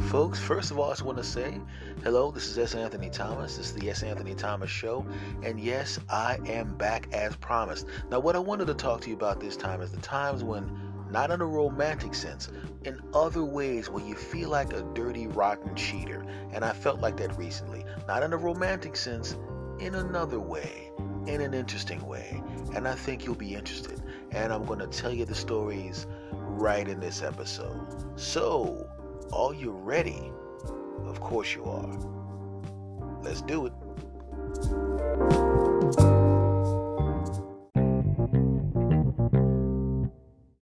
folks. First of all, I just want to say hello. This is S. Anthony Thomas. This is the S. Anthony Thomas Show. And yes, I am back as promised. Now, what I wanted to talk to you about this time is the times when, not in a romantic sense, in other ways where you feel like a dirty, rotten cheater. And I felt like that recently. Not in a romantic sense, in another way, in an interesting way. And I think you'll be interested. And I'm going to tell you the stories right in this episode. So, are you ready? Of course you are. Let's do it.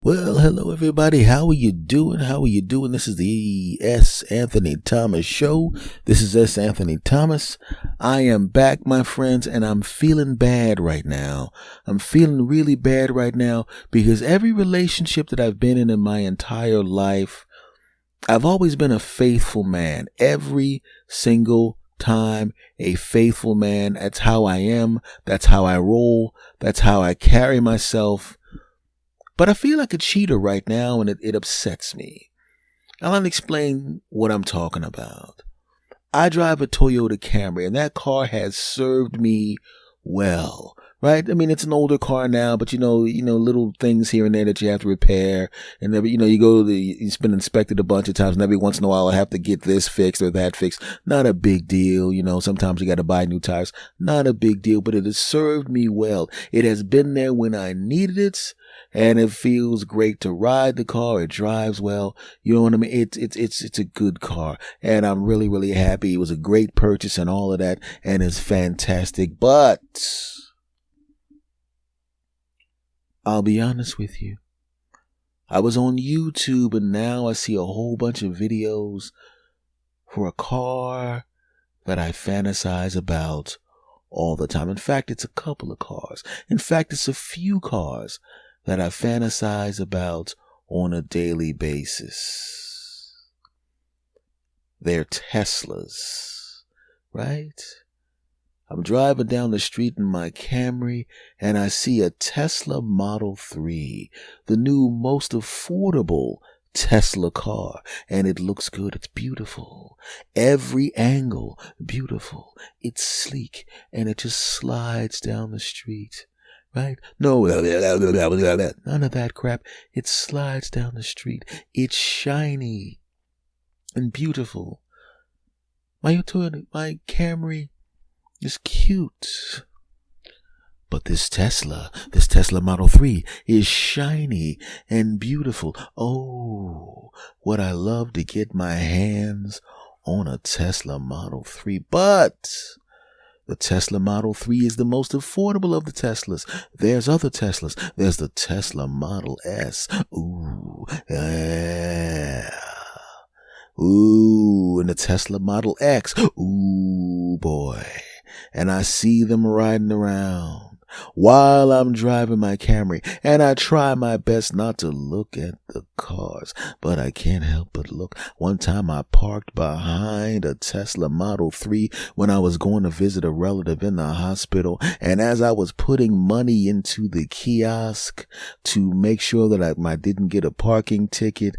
Well, hello everybody. How are you doing? This is the S. Anthony Thomas Show. This is S. Anthony Thomas. I am back, my friends, and I'm feeling bad right now. I'm feeling really bad right now because every relationship that I've been in my entire life, I've always been a faithful man. Every single time, a faithful man. That's how I am. That's how I roll. That's how I carry myself. But I feel like a cheater right now, and it upsets me. I'll explain what I'm talking about. I drive a Toyota Camry, and that car has served me well. Right? I mean, it's an older car now, but you know, little things here and there that you have to repair. And every, it's been inspected a bunch of times, and every once in a while I have to get this fixed or that fixed. Not a big deal. Sometimes you got to buy new tires. Not a big deal, but it has served me well. It has been there when I needed it, and it feels great to ride the car. It drives well. You know what I mean? It's a good car, and I'm really, really happy. It was a great purchase and all of that, and it's fantastic. But I'll be honest with you. I was on YouTube and now I see a whole bunch of videos for a car that I fantasize about all the time. In fact, it's a couple of cars. In fact, it's a few cars that I fantasize about on a daily basis. They're Teslas, right? I'm driving down the street in my Camry and I see a Tesla Model 3, the new most affordable Tesla car, and it looks good. It's beautiful. Every angle, beautiful. It's sleek and it just slides down the street, right? No, none of that crap. It slides down the street. It's shiny and beautiful. My Camry is cute. But this Tesla Model 3 is shiny and beautiful. Oh, would I love to get my hands on a Tesla Model 3. But the Tesla Model 3 is the most affordable of the Teslas. There's other Teslas. There's the Tesla Model S. Ooh, yeah. Ooh, and the Tesla Model X. Ooh, boy. And I see them riding around while I'm driving my Camry, and I try my best not to look at the cars, but I can't help but look. One time I parked behind a Tesla Model 3 when I was going to visit a relative in the hospital, and as I was putting money into the kiosk to make sure that I didn't get a parking ticket,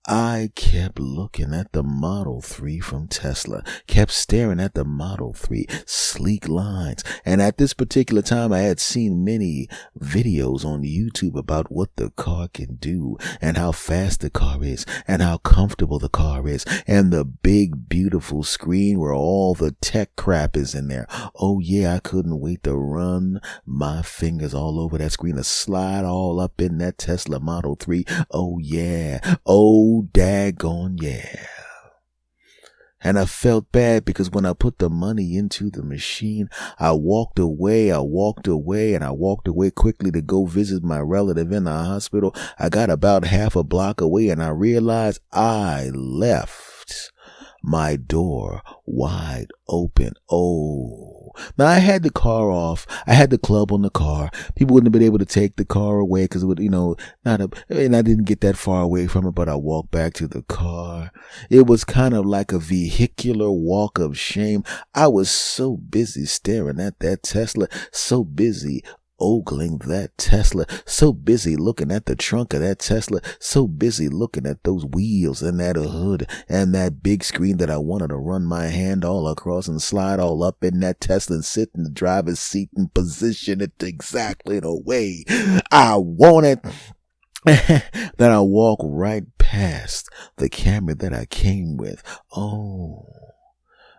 I kept looking at the Model 3 from Tesla, kept staring at the Model 3, sleek lines. And at this particular time, I had seen many videos on YouTube about what the car can do and how fast the car is and how comfortable the car is and the big, beautiful screen where all the tech crap is in there. Oh yeah, I couldn't wait to run my fingers all over that screen, to slide all up in that Tesla Model 3. Oh yeah. Oh, daggone yeah. And I felt bad because when I put the money into the machine, I walked away quickly to go visit my relative in the hospital. I got about half a block away and I realized I left my door wide open. Oh. Now I had the car off. I had the club on the car. People wouldn't have been able to take the car away because it would, and I didn't get that far away from it, but I walked back to the car. It was kind of like a vehicular walk of shame. I was so busy staring at that Tesla, so busy ogling that Tesla, so busy looking at the trunk of that Tesla, so busy looking at those wheels and that hood and that big screen that I wanted to run my hand all across and slide all up in that Tesla and sit in the driver's seat and position it exactly the way I want it. Then I walk right past the Camry that I came with. Oh,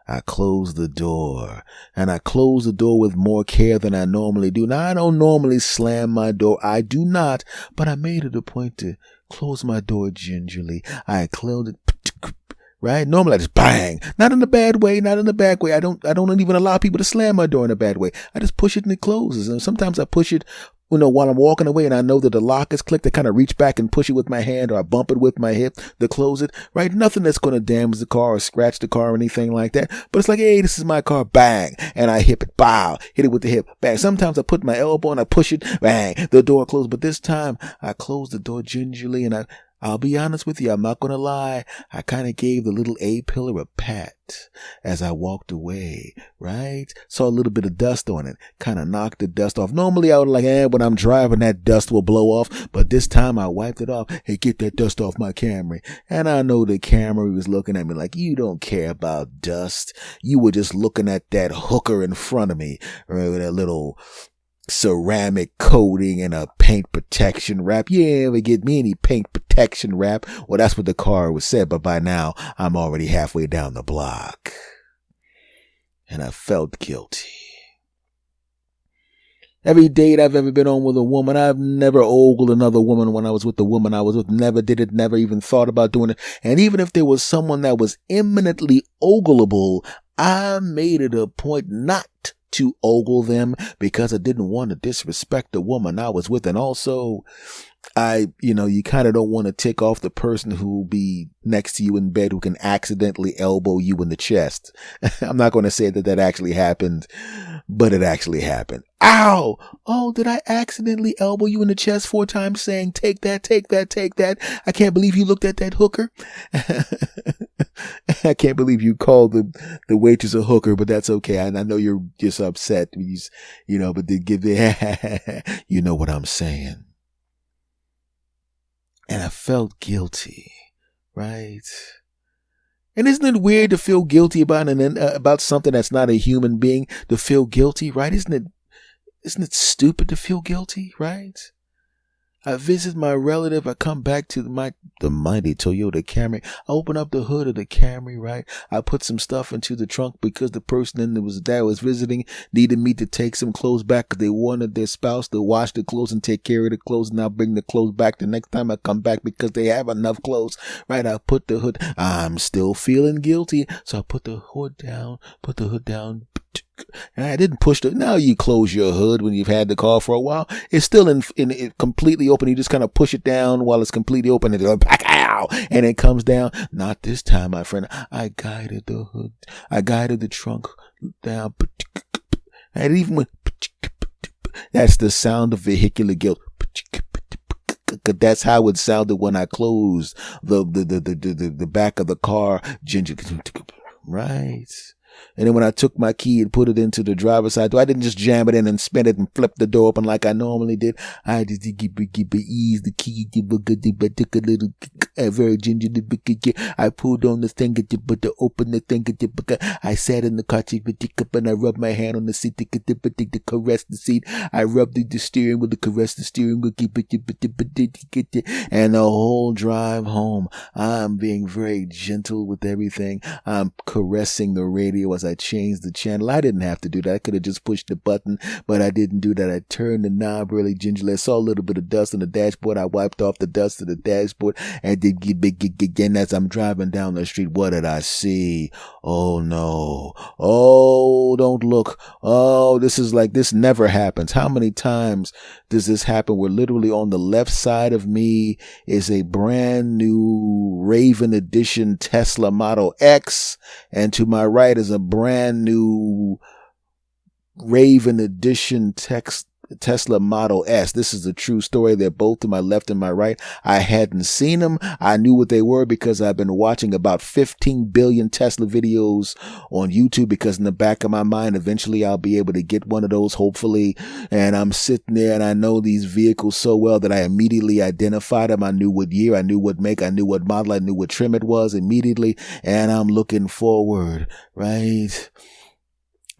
I close the door, and I close the door with more care than I normally do. Now, I don't normally slam my door. I do not, but I made it a point to close my door gingerly. I closed it, right? Normally I just bang. Not in a bad way, not in a bad way. I don't even allow people to slam my door in a bad way. I just push it and it closes. And sometimes I push it, while I'm walking away and I know that the lock is clicked, I kind of reach back and push it with my hand, or I bump it with my hip to close it, right? Nothing that's going to damage the car or scratch the car or anything like that. But it's like, hey, this is my car, bang. And I hit it, bow, hit it with the hip, bang. Sometimes I put my elbow and I push it, bang, the door closed. But this time I closed the door gingerly, and I'll be honest with you, I'm not going to lie. I kind of gave the little A-pillar a pat as I walked away, right? Saw a little bit of dust on it, kind of knocked the dust off. Normally I would when I'm driving, that dust will blow off, but this time I wiped it off. Hey, get that dust off my Camry. And I know the Camry was looking at me like, you don't care about dust. You were just looking at that hooker in front of me, right, with that little ceramic coating and a paint protection wrap. You ain't ever get me any paint protection wrap. Well, that's what the car was said, but by now I'm already halfway down the block. And I felt guilty. Every date I've ever been on with a woman, I've never ogled another woman when I was with the woman I was with. Never did it, never even thought about doing it. And even if there was someone that was imminently ogleable, I made it a point not to ogle them because I didn't want to disrespect the woman I was with. And also, you kind of don't want to tick off the person who will be next to you in bed who can accidentally elbow you in the chest. I'm not going to say that actually happened, but it actually happened. Ow! Oh, did I accidentally elbow you in the chest 4 times saying, take that, take that, take that? I can't believe you looked at that hooker. I can't believe you called the waitress a hooker, but that's okay. I know you're just upset, but you know what I'm saying. And I felt guilty, right? And isn't it weird to feel guilty about something that's not a human being, to feel guilty, right? Isn't it stupid to feel guilty, right? I visit my relative. I come back to the mighty Toyota Camry. I open up the hood of the Camry, right? I put some stuff into the trunk because the person that was visiting needed me to take some clothes back because they wanted their spouse to wash the clothes and take care of the clothes, and I'll bring the clothes back the next time I come back because they have enough clothes, right? I put the hood. I'm still feeling guilty, so I put the hood down. And I didn't push now you close your hood when you've had the car for a while. It's still in completely open. You just kind of push it down while it's completely open and it goes back out and it comes down. Not this time, my friend. I guided the hood. I guided the trunk down. And even when that's the sound of vehicular guilt. That's how it sounded when I closed the back of the car. Ginger, right? And then when I took my key and put it into the driver's side door, I didn't just jam it in and spin it and flip the door open like I normally did. I just ease the key, took a little very gingerly. I pulled on the thing, but to open the thing, I sat in the car and I rubbed my hand on the seat to caress the seat. I rubbed the steering wheel to caress the steering wheel, and the whole drive home, I'm being very gentle with everything. I'm caressing the radio as I changed the channel. I didn't have to do that. I could have just pushed the button, but I didn't do that. I turned the knob really gingerly. I saw a little bit of dust on the dashboard. I wiped off the dust of the dashboard, and then as I'm driving down the street, what did I see? Oh no. Oh, don't look. Oh, this never happens. How many times does this happen where literally on the left side of me is a brand new Raven Edition Tesla Model X, and to my right is a brand new Raven Edition the Tesla Model S. This is a true story. They're both to my left and my right. I hadn't seen them. I knew what they were because I've been watching about 15 billion Tesla videos on YouTube, because in the back of my mind, eventually I'll be able to get one of those, hopefully. And I'm sitting there and I know these vehicles so well that I immediately identified them. I knew what year, I knew what make, I knew what model, I knew what trim it was immediately. And I'm looking forward, right?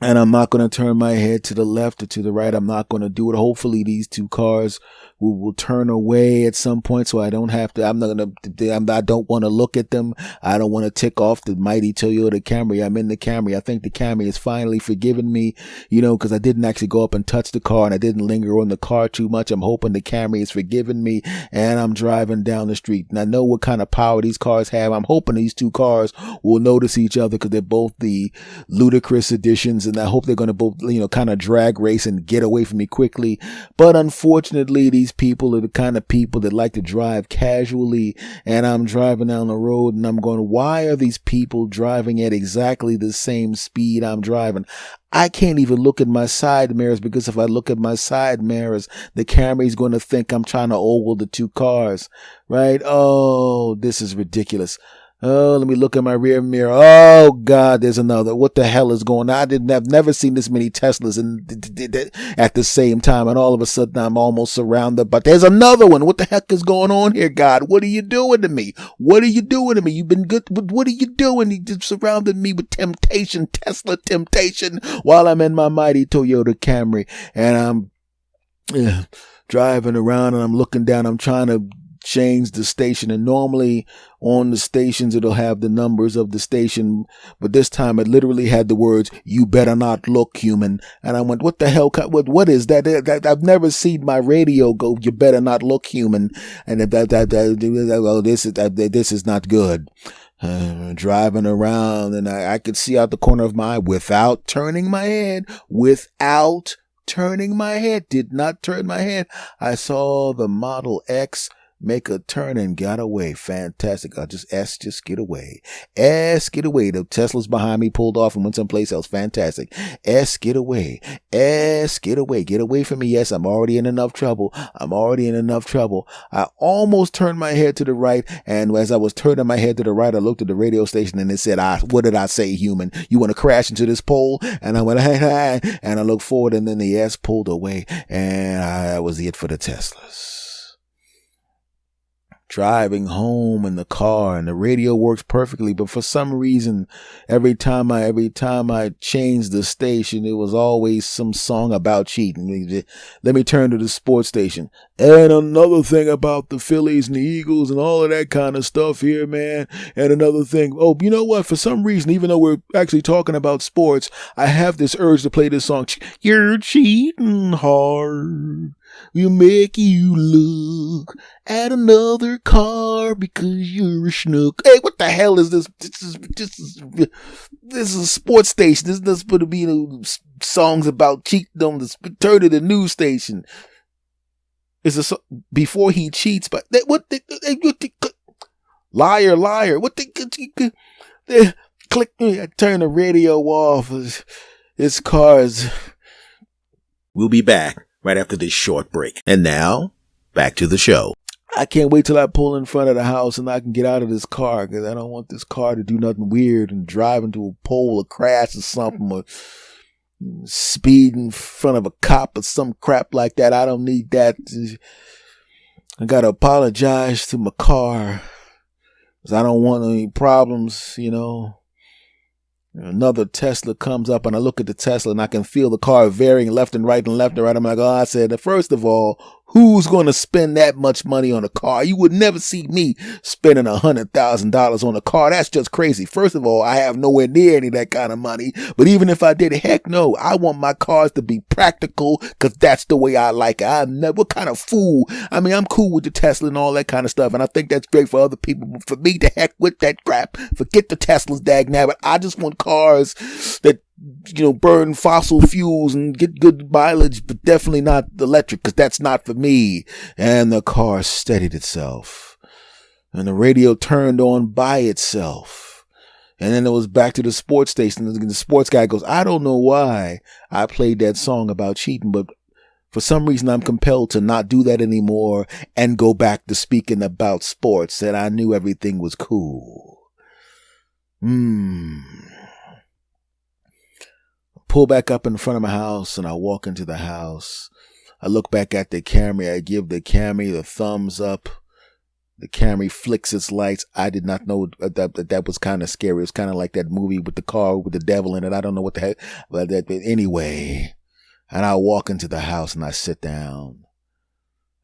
And I'm not going to turn my head to the left or to the right. I'm not going to do it. Hopefully these two cars will turn away at some point, so I don't have to. I don't want to look at them. I don't want to tick off the mighty Toyota Camry. I'm in the Camry. I think the Camry has finally forgiven me, because I didn't actually go up and touch the car and I didn't linger on the car too much. I'm hoping the Camry has forgiven me, and I'm driving down the street. And I know what kind of power these cars have. I'm hoping these two cars will notice each other, because they're both the ludicrous editions, and I hope they're going to both, kind of drag race and get away from me quickly. But unfortunately, these people are the kind of people that like to drive casually, and I'm driving down the road and I'm going, why are these people driving at exactly the same speed I'm driving? I can't even look at my side mirrors, because if I look at my side mirrors, the Camry's going to think I'm trying to ogle the two cars, right? Oh, this is ridiculous. Oh, let me look at my rear mirror. Oh God, there's another. What the hell is going on? I've never seen this many Teslas at the same time, and all of a sudden I'm almost surrounded. But there's another one. What the heck is going on here, God? What are you doing to me? What are you doing to me? You've been good, but what are you doing? You just surrounded me with temptation, Tesla temptation, while I'm in my mighty Toyota Camry, and I'm driving around and I'm looking down. I'm trying to change the station, and normally on the stations it'll have the numbers of the station, but this time it literally had the words, "You better not look human." And I went, what the hell, what is that? I've never seen my radio go, "You better not look human," and this is not good. Driving around, and I could see out the corner of my eye without turning my head, did not turn my head. I saw the Model X make a turn and got away. Fantastic. I'll just get away. Get away. The Tesla's behind me pulled off and went someplace else. Fantastic. Get away. Get away. Get away from me. Yes, I'm already in enough trouble. I almost turned my head to the right, and as I was turning my head to the right, I looked at the radio station and it said, what did I say, human? You want to crash into this pole? And I went, hey, and I looked forward, and then the S pulled away, and that was it for the Teslas. Driving home in the car, and the radio works perfectly, but for some reason, every time I changed the station, it was always some song about cheating. Let me turn to the sports station. And another thing about the Phillies and the Eagles and all of that kind of stuff here, man. And another thing, you know what? For some reason, even though we're actually talking about sports, I have this urge to play this song. You're cheating hard. We'll make you look at another car because you're a schnook. Hey, what the hell is this? This is a sports station. This is supposed to be songs about cheating on the turn to the news station. It's before he cheats, but liar. Click. I turn the radio off. It's cars. We'll be back right after this short break. And now, back to the show. I can't wait till I pull in front of the house and I can get out of this car, because I don't want this car to do nothing weird and drive into a pole or crash or something, or speed in front of a cop or some crap like that. I don't need that. I gotta apologize to my car, because I don't want any problems, Another Tesla comes up, and I look at the Tesla and I can feel the car varying left and right and left and right. I'm like, I said, first of all, who's going to spend that much money on a car? You would never see me spending $100,000 on a car. That's just crazy. First of all, I have nowhere near any of that kind of money. But even if I did, heck no, I want my cars to be practical, because that's the way I like it. What kind of fool? I mean, I'm cool with the Tesla and all that kind of stuff, and I think that's great for other people. But for me, to heck with that crap. Forget the Teslas, dagnabbit. I just want cars that burn fossil fuels and get good mileage, but definitely not electric, because that's not for me. And the car steadied itself, and the radio turned on by itself. And then it was back to the sports station. The sports guy goes, I don't know why I played that song about cheating, but For some reason, I'm compelled to not do that anymore and go back to speaking about sports, and I knew everything was cool. Pull back up in front of my house, and I walk into the house. I look back at the Camry. I give the Camry the thumbs up. The Camry flicks its lights. I did not know that was kind of scary. It was kind of like that movie with the car with the devil in it. I don't know what the heck, but anyway. And I walk into the house and I sit down.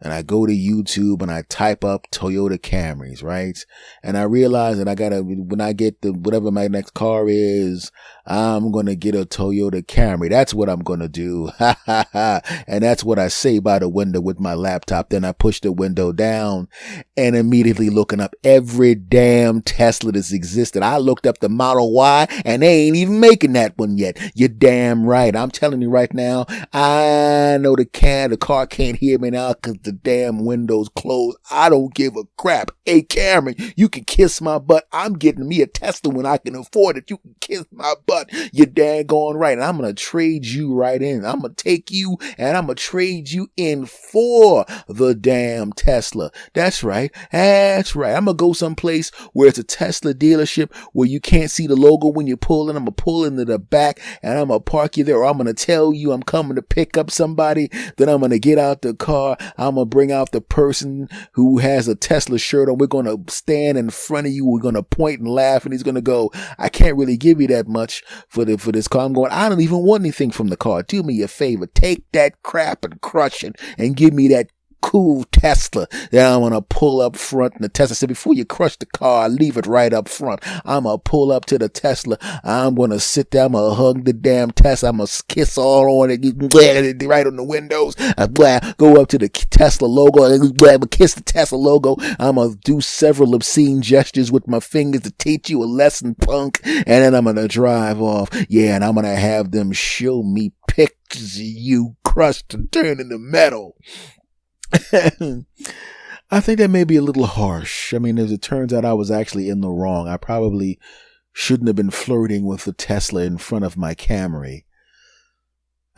And I go to YouTube and I type up Toyota Camrys, right? And I realize that when I get whatever my next car is, I'm going to get a Toyota Camry. That's what I'm going to do. And that's what I say by the window with my laptop. Then I push the window down and immediately looking up every damn Tesla that's existed. I looked up the Model Y and they ain't even making that one yet. You're damn right. I'm telling you right now, I know the car can't hear me now because the damn window's closed. I don't give a crap. Hey, Camry, you can kiss my butt. I'm getting me a Tesla when I can afford it. You can kiss my butt. You're daggone right. And I'm going to trade you right in. I'm going to take you and I'm going to trade you in for the damn Tesla. That's right. That's right. I'm going to go someplace where it's a Tesla dealership where you can't see the logo when you pull in. I'm going to pull into the back and I'm going to park you there, or I'm going to tell you I'm coming to pick up somebody. Then I'm going to get out the car. I'm going to bring out the person who has a Tesla shirt on. We're going to stand in front of you. We're going to point and laugh, and he's going to go, I can't really give you that much for this car. I'm going, I don't even want anything from the car. Do me a favor. Take that crap and crush it and give me that cool Tesla that I'm going to pull up front. And the Tesla said, before you crush the car, leave it right up front. I'm going to pull up to the Tesla. I'm going to sit down. I'm going to hug the damn Tesla. I'm going to kiss all on it, right on the windows. Go up to the Tesla logo and kiss the Tesla logo. I'm going to do several obscene gestures with my fingers to teach you a lesson, punk. And then I'm going to drive off. Yeah, and I'm going to have them show me pictures of you crushed and turned into metal. I think that may be a little harsh. I mean, as it turns out, I was actually in the wrong. I probably shouldn't have been flirting with the Tesla in front of my Camry.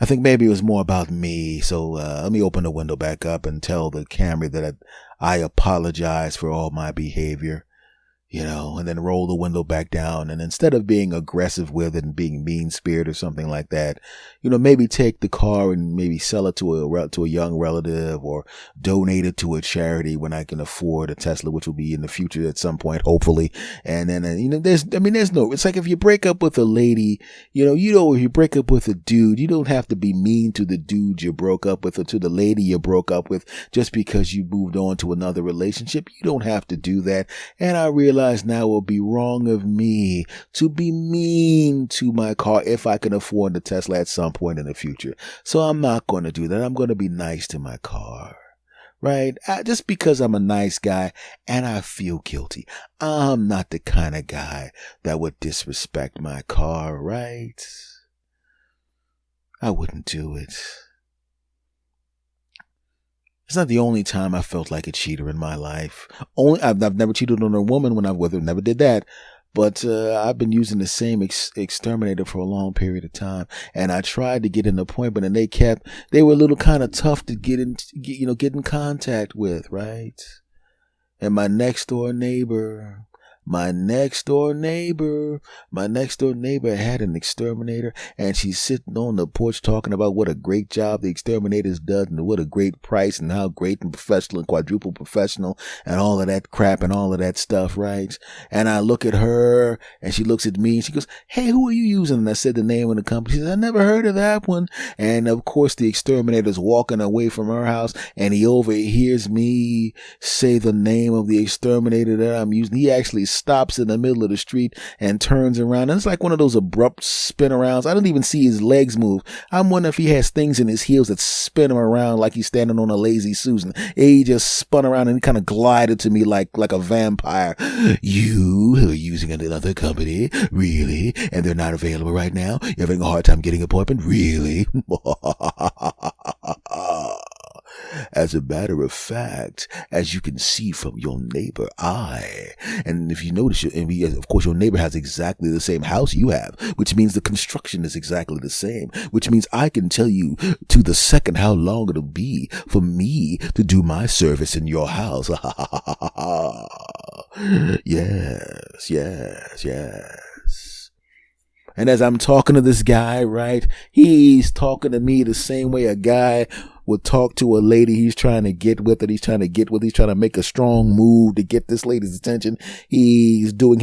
I think maybe it was more about me. So let me open the window back up and tell the Camry that I apologize for all my behavior. And then roll the window back down. And instead of being aggressive with it and being mean-spirited or something like that, maybe take the car and maybe sell it to a young relative or donate it to a charity when I can afford a Tesla, which will be in the future at some point, hopefully. And then, it's like if you break up with a lady, if you break up with a dude, you don't have to be mean to the dude you broke up with or to the lady you broke up with just because you moved on to another relationship. You don't have to do that. And I realize now it will be wrong of me to be mean to my car if I can afford the Tesla at some point in the future. So I'm not going to do that. I'm going to be nice to my car, right? Just because I'm a nice guy and I feel guilty. I'm not the kind of guy that would disrespect my car, right? I wouldn't do it. It's not the only time I felt like a cheater in my life. I've never cheated on a woman when I with her, never did that. But I've been using the same exterminator for a long period of time, and I tried to get an appointment, and they were a little kind of tough to get in contact with, right? And my next door neighbor had an exterminator, and she's sitting on the porch talking about what a great job the exterminators does and what a great price and how great and professional and quadruple professional and all of that crap and all of that stuff, right? And I look at her and she looks at me and she goes, hey, who are you using? And I said the name of the company. She said, I never heard of that one. And of course the exterminator's walking away from her house and he overhears me say the name of the exterminator that I'm using. He actually stops in the middle of the street and turns around. And it's like one of those abrupt spin arounds. I don't even see his legs move. I'm wondering if he has things in his heels that spin him around like he's standing on a lazy Susan. He just spun around and he kind of glided to me like a vampire. You are using another company? Really? And they're not available right now? You're having a hard time getting an appointment? Really? As a matter of fact, as you can see from your neighbor, and if you notice, of course, your neighbor has exactly the same house you have, which means the construction is exactly the same, which means I can tell you to the second how long it'll be for me to do my service in your house. Yes, yes, yes. And as I'm talking to this guy, right, he's talking to me the same way a guy would talk to a lady he's trying to get with, he's trying to make a strong move to get this lady's attention. He's doing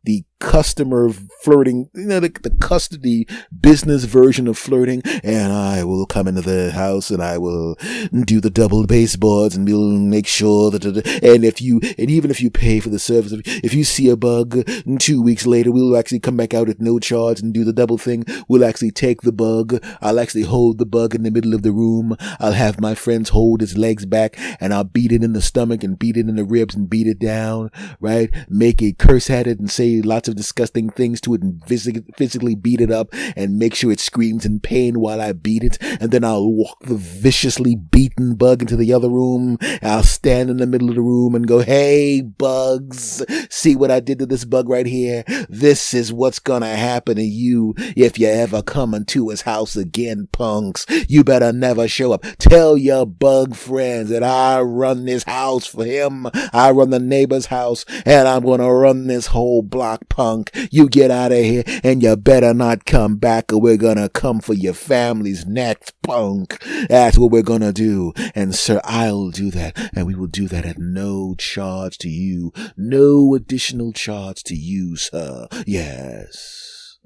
the customer flirting, the custody business version of flirting. And I will come into the house and I will do the double baseboards and we'll make sure that, and even if you pay for the service, if you see a bug 2 weeks later, we'll actually come back out at no charge and do the double thing. We'll actually take the bug. I'll actually hold the bug in the middle of the room. I'll have my friends hold his legs back and I'll beat it in the stomach and beat it in the ribs and beat it down, right? Make a curse at it and say lots of disgusting things to it and physically beat it up and make sure it screams in pain while I beat it. And then I'll walk the viciously beaten bug into the other room. I'll stand in the middle of the room and go, "Hey, bugs, see what I did to this bug right here? This is what's gonna happen to you if you ever come into his house again, punks. You better never show up. Tell your bug friends that I run this house for him. I run the neighbor's house and I'm gonna run this whole block, punk. You get out of here and you better not come back or we're gonna come for your family's next, punk. That's what we're gonna do. And sir, I'll do that. And we will do that at no charge to you. No additional charge to you, sir. Yes."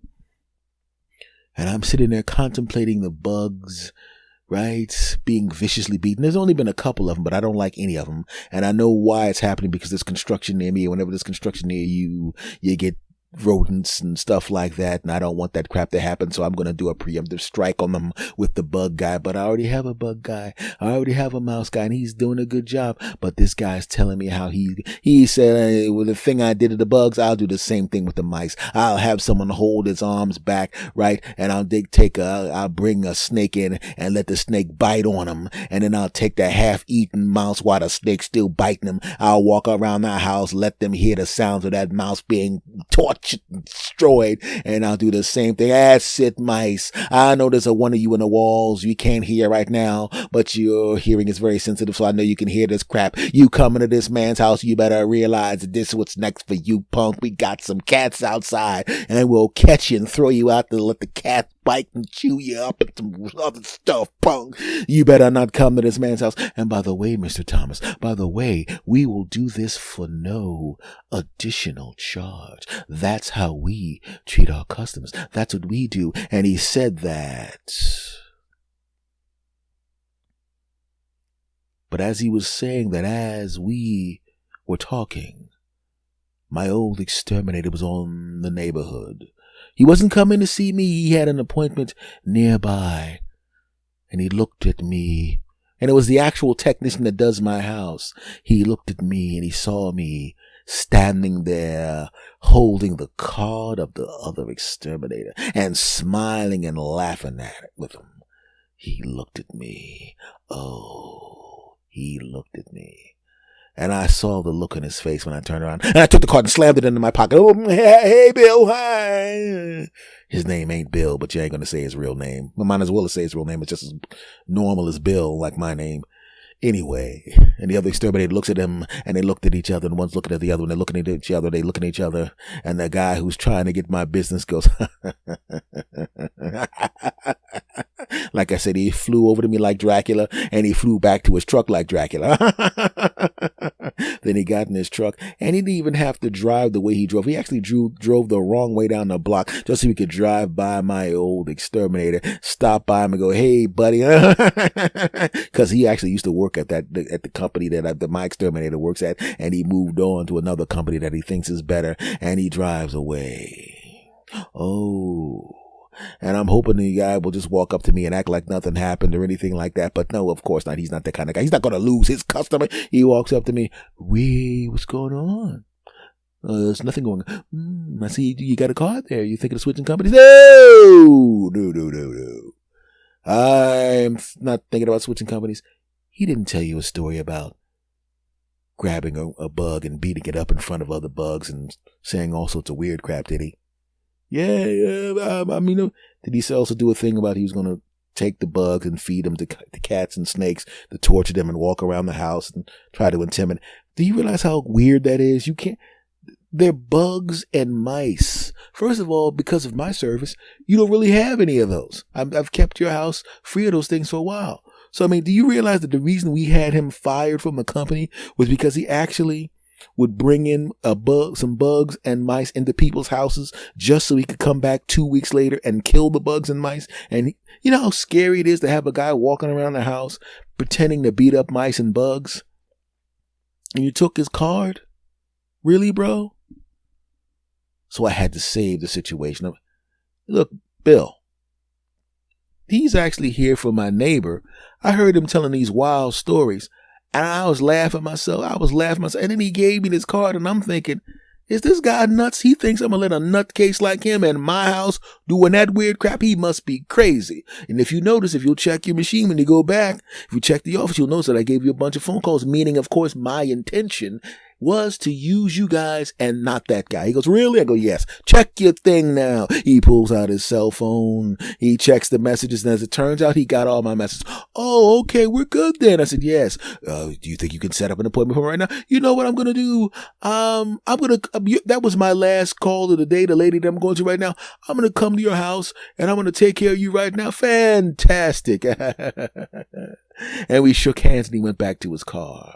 And I'm sitting there contemplating the bugs, right, being viciously beaten. There's only been a couple of them, but I don't like any of them. And I know why it's happening, because there's construction near me. And whenever there's construction near you, you get rodents and stuff like that, and I don't want that crap to happen, so I'm going to do a preemptive strike on them with the bug guy. But I already have a bug guy, I already have a mouse guy, and he's doing a good job. But this guy's telling me how he said, "Hey, well, the thing I did to the bugs, I'll do the same thing with the mice. I'll have someone hold his arms back, right, and I'll bring a snake in and let the snake bite on him, and then I'll take the half-eaten mouse while the snake's still biting him. I'll walk around the house, let them hear the sounds of that mouse being tortured, destroyed, and I'll do the same thing. That's it, mice. I know there's one of you in the walls you can't hear right now, but your hearing is very sensitive, so I know you can hear this crap. You come into this man's house, you better realize that this is what's next for you, punk. We got some cats outside, and we'll catch you and throw you out to let the cat bite and chew you up and some other stuff, punk. You better not come to this man's house. And by the way, Mr. Thomas, we will do this for no additional charge. That's how we treat our customers. That's what we do." And he said that. But as he was saying that, as we were talking, my old exterminator was on the neighborhood. He wasn't coming to see me. He had an appointment nearby. And he looked at me. And it was the actual technician that does my house. He looked at me and he saw me standing there holding the card of the other exterminator and smiling and laughing at it with him. He looked at me. Oh, he looked at me. And I saw the look on his face when I turned around. And I took the card and slammed it into my pocket. "Oh, hey, Bill, hi." His name ain't Bill, but you ain't going to say his real name. I might as well say his real name. It's just as normal as Bill, like my name. Anyway, and the other exterminator looks at him, and they looked at each other, and one's looking at the other, and they're looking at each other, they look at each other, and the guy who's trying to get my business goes, like I said, he flew over to me like Dracula, and he flew back to his truck like Dracula. Then he got in his truck, and he didn't even have to drive the way he drove. He actually drove the wrong way down the block just so he could drive by my old exterminator, stop by him and go, "Hey, buddy," because he actually used to work at the company that my exterminator works at, and he moved on to another company that he thinks is better, and he drives away. Oh. And I'm hoping the guy will just walk up to me and act like nothing happened or anything like that. But no, of course not. He's not that kind of guy. He's not going to lose his customer. He walks up to me. What's going on? There's nothing going on. I see you got a card there. You thinking of switching companies? No. I'm not thinking about switching companies. He didn't tell you a story about grabbing a bug and beating it up in front of other bugs and saying all sorts of weird crap, did he? Yeah, I mean, did he also do a thing about he was going to take the bugs and feed them to cats and snakes, to torture them and walk around the house and try to intimidate? Do you realize how weird that is? You can't. They're bugs and mice. First of all, because of my service, you don't really have any of those. I've kept your house free of those things for a while. So, I mean, do you realize that the reason we had him fired from the company was because he actually would bring in some bugs and mice into people's houses just so he could come back 2 weeks later and kill the bugs and mice? And you know how scary it is to have a guy walking around the house pretending to beat up mice and bugs? And you took his card? Really, bro? So I had to save the situation. Look, Bill, he's actually here for my neighbor. I heard him telling these wild stories, and I was laughing myself. And then he gave me this card, and I'm thinking, is this guy nuts? He thinks I'm going to let a nutcase like him in my house doing that weird crap? He must be crazy. And if you notice, if you'll check your machine when you go back, if you check the office, you'll notice that I gave you a bunch of phone calls, meaning, of course, my intention was to use you guys and not that guy. He goes, really? I go, yes. Check your thing now. He pulls out his cell phone. He checks the messages. And as it turns out, he got all my messages. Oh, okay. We're good then. I said, yes. Do you think you can set up an appointment for me right now? You know what I'm going to do? That was my last call of the day. The lady that I'm going to right now. I'm going to come to your house and I'm going to take care of you right now. Fantastic. And we shook hands and he went back to his car.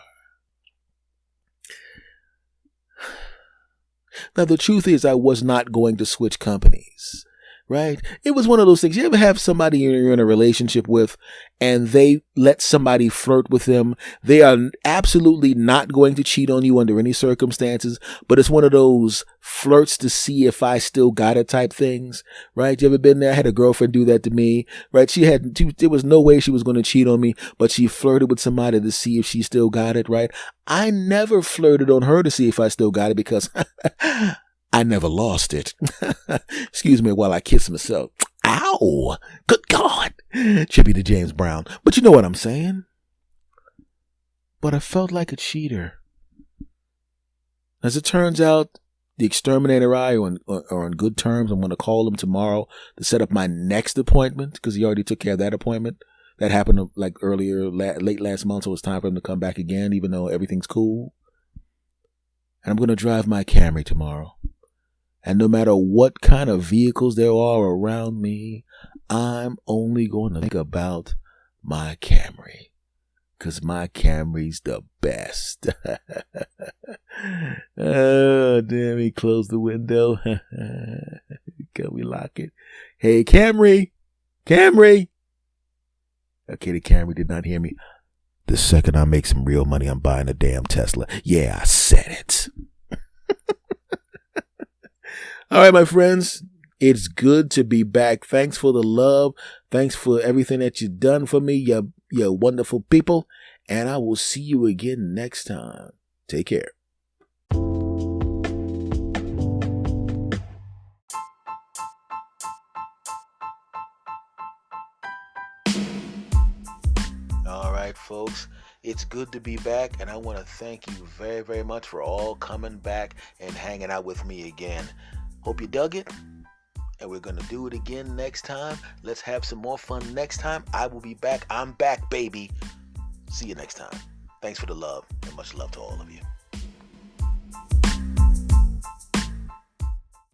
Now, the truth is I was not going to switch companies, right? It was one of those things. You ever have somebody you're in a relationship with and they let somebody flirt with them? They are absolutely not going to cheat on you under any circumstances, but it's one of those flirts to see if I still got it type things, right? You ever been there? I had a girlfriend do that to me, right? There was no way she was going to cheat on me, but she flirted with somebody to see if she still got it, right? I never flirted on her to see if I still got it because I never lost it. Excuse me while I kiss myself. Ow! Good God! Chippy to James Brown. But you know what I'm saying? But I felt like a cheater. As it turns out, the exterminator and I are on good terms. I'm going to call him tomorrow to set up my next appointment because he already took care of that appointment. That happened like earlier, late last month, so it's time for him to come back again, even though everything's cool. And I'm going to drive my Camry tomorrow. And no matter what kind of vehicles there are around me, I'm only going to think about my Camry. Because my Camry's the best. Oh, damn, he closed the window. Can we lock it? Hey, Camry! Camry! Okay, the Camry did not hear me. The second I make some real money, I'm buying a damn Tesla. Yeah, I said it. All right, my friends, it's good to be back. Thanks for the love. Thanks for everything that you've done for me. You're wonderful people. And I will see you again next time. Take care. All right, folks. It's good to be back, and I want to thank you very, very much for all coming back and hanging out with me again. Hope you dug it, and we're going to do it again next time. Let's have some more fun next time. I will be back. I'm back, baby. See you next time. Thanks for the love, and much love to all of you.